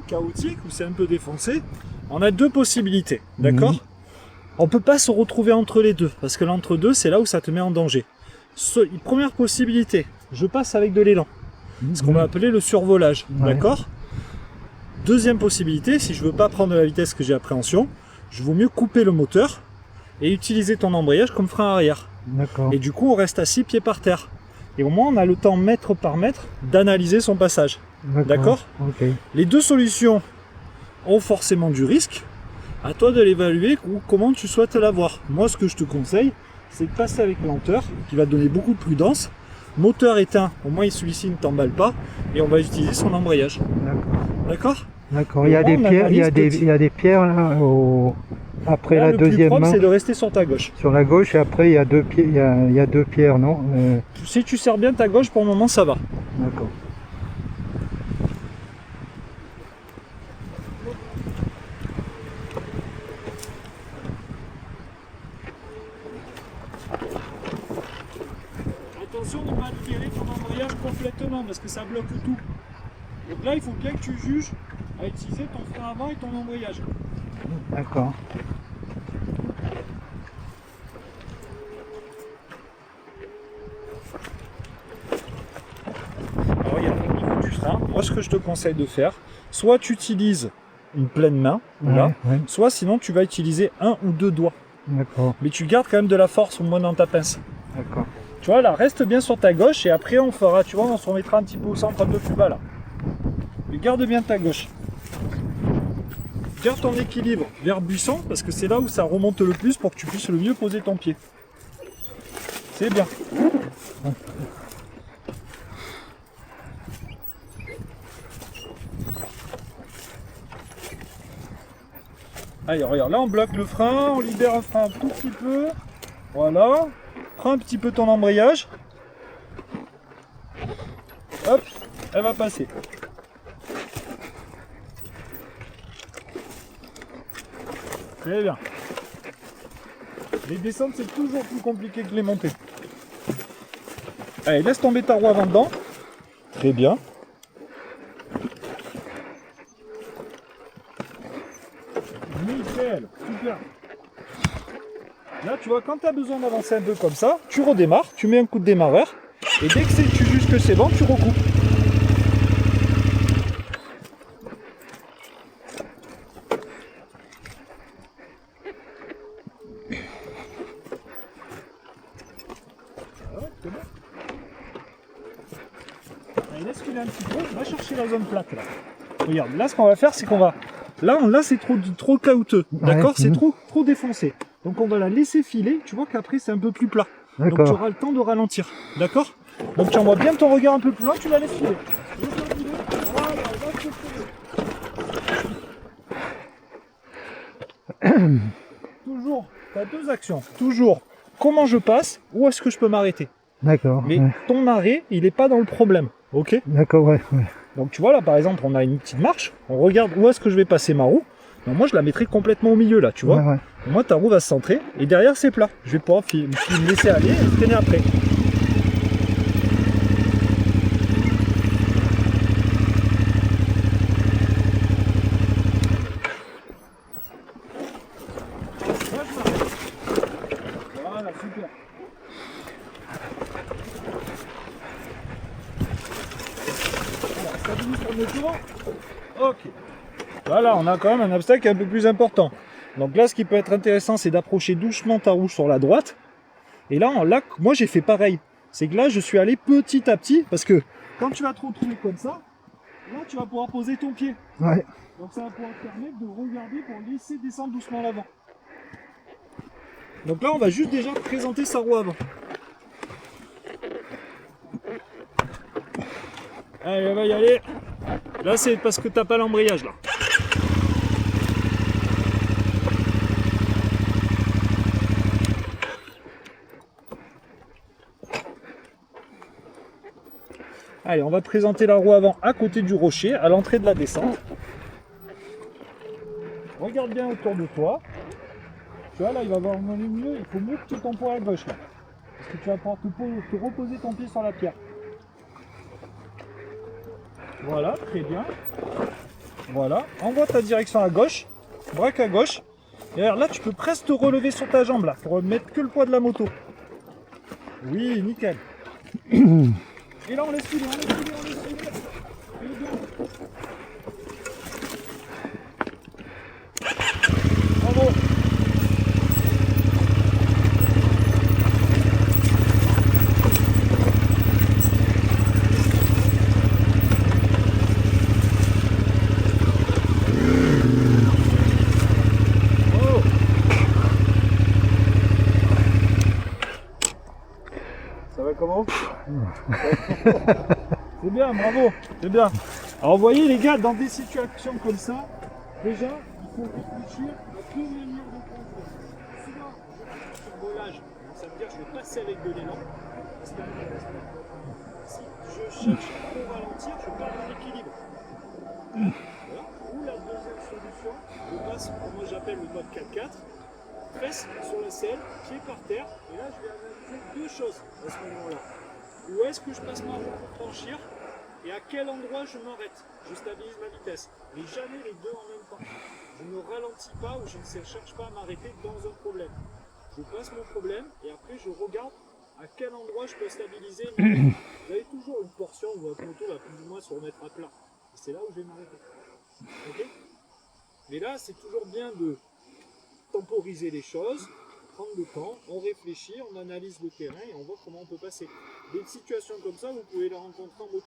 chaotique, où c'est un peu défoncé, on a deux possibilités, d'accord? On peut pas se retrouver entre les deux, parce que l'entre-deux, c'est là où ça te met en danger. Première possibilité, je passe avec de l'élan, ce qu'on va appeler le survolage, d'accord? Deuxième possibilité, si je veux pas prendre la vitesse que j'ai appréhension, je vaut mieux couper le moteur et utiliser ton embrayage comme frein arrière. D'accord. Et du coup, on reste à 6 pieds par terre. Et au moins, on a le temps, mètre par mètre, d'analyser son passage. D'accord? Ok. Les deux solutions ont forcément du risque. À toi de l'évaluer ou comment tu souhaites l'avoir. Moi, ce que je te conseille, c'est de passer avec lenteur, qui va te donner beaucoup de prudence. Moteur éteint, au moins celui-ci ne t'emballe pas. Et on va utiliser son embrayage. D'accord? D'accord. Il y a des pierres, il y a des pierres là, après là, la deuxième le plus propre, main. c'est de rester sur ta gauche. Sur la gauche, et après il y a deux pieds, il y a deux pierres, non? Si tu serres bien ta gauche, pour le moment, ça va. D'accord. Attention de ne pas altérer ton embrayage complètement parce que ça bloque tout. Donc là, il faut bien que tu juges à utiliser ton frein avant et ton embrayage. D'accord. Alors, il y a au niveau du frein. Moi, ce que je te conseille de faire, soit tu utilises une pleine main, là, soit sinon tu vas utiliser un ou deux doigts. D'accord. Mais tu gardes quand même de la force au moins dans ta pince. D'accord. Tu vois, là, reste bien sur ta gauche et après on fera, tu vois, on se remettra un petit peu au centre, un peu plus bas là. Mais garde bien ta gauche. Garde ton équilibre vers buisson parce que c'est là où ça remonte le plus pour que tu puisses le mieux poser ton pied. C'est bien. Allez, regarde, là on bloque le frein, on libère un frein un tout petit peu. Voilà. Prends un petit peu ton embrayage. Hop, elle va passer. Très bien. Les descentes, c'est toujours plus compliqué que les montées. Allez, laisse tomber ta roue avant dedans. Très bien. Nickel, super. Là, tu vois, quand tu as besoin d'avancer un peu comme ça, tu redémarres, tu mets un coup de démarreur, et dès que tu juges que c'est bon, tu recoupes. C'est bon. Allez, laisse filer un petit peu, on va chercher la zone plate là. Regarde, là ce qu'on va faire, c'est qu'on va... Là c'est trop caouteux, d'accord? C'est trop défoncé. Donc on va la laisser filer, tu vois qu'après c'est un peu plus plat. Donc tu auras le temps de ralentir, d'accord? Donc tu envoies bien ton regard un peu plus loin, tu la laisses filer. Toujours, tu as deux actions. Toujours, comment je passe, où est-ce que je peux m'arrêter? D'accord. Mais ton arrêt, il n'est pas dans le problème, ok? D'accord, ouais. Donc tu vois là par exemple on a une petite marche, on regarde où est-ce que je vais passer ma roue. Donc moi je la mettrai complètement au milieu là, tu vois. Moi ta roue va se centrer et derrière c'est plat. Je vais pouvoir me laisser aller et freiner après. Voilà, super. Ok. Voilà, on a quand même un obstacle un peu plus important. Donc là, ce qui peut être intéressant, c'est d'approcher doucement ta roue sur la droite. Et là, moi, j'ai fait pareil. C'est que là, je suis allé petit à petit, parce que quand tu vas te retrouver comme ça, là, tu vas pouvoir poser ton pied. Ouais. Donc ça va pouvoir te permettre de regarder pour laisser descendre doucement l'avant. Donc là, on va juste déjà présenter sa roue avant. Allez, on va y aller. Là, c'est parce que t'as pas l'embrayage là. Allez, on va présenter la roue avant à côté du rocher, à l'entrée de la descente. Regarde bien autour de toi. Tu vois, là, il va avoir mieux, il faut mieux que tu aies ton poids à gauche là. Parce que tu vas pouvoir te reposer ton pied sur la pierre. Voilà, très bien. Voilà, envoie ta direction à gauche, braque à gauche. Et alors là, tu peux presque te relever sur ta jambe là, pour mettre que le poids de la moto. Oui, nickel. Et là, on laisse filer, on laisse filer, on laisse filer. Et le dos. Bravo. Ça va comment? C'est bien, bravo, c'est bien. Alors vous voyez les gars, dans des situations comme ça, déjà, il faut réfléchir à deux manières de conduire. Soit je fais un volage, donc ça veut dire que je vais passer avec de l'élan. Si je cherche à trop ralentir, je perds mon équilibre. Voilà. Ou la deuxième solution, je passe, moi j'appelle le mode 4x4. Fesse sur la selle, pied par terre, et là je vais analyser deux choses à ce moment-là. Où est-ce que je passe ma roue pour franchir et à quel endroit je m'arrête. Je stabilise ma vitesse, mais jamais les deux en même temps. Je ne ralentis pas ou je ne cherche pas à m'arrêter dans un problème. Je passe mon problème et après je regarde à quel endroit je peux stabiliser. Vous avez toujours une portion où votre moto va plus ou moins se remettre à plat. Et c'est là où je vais m'arrêter. Okay, mais là c'est toujours bien de temporiser les choses, prendre le temps, on réfléchit, on analyse le terrain et on voit comment on peut passer. Des situations comme ça, vous pouvez les rencontrer en moto.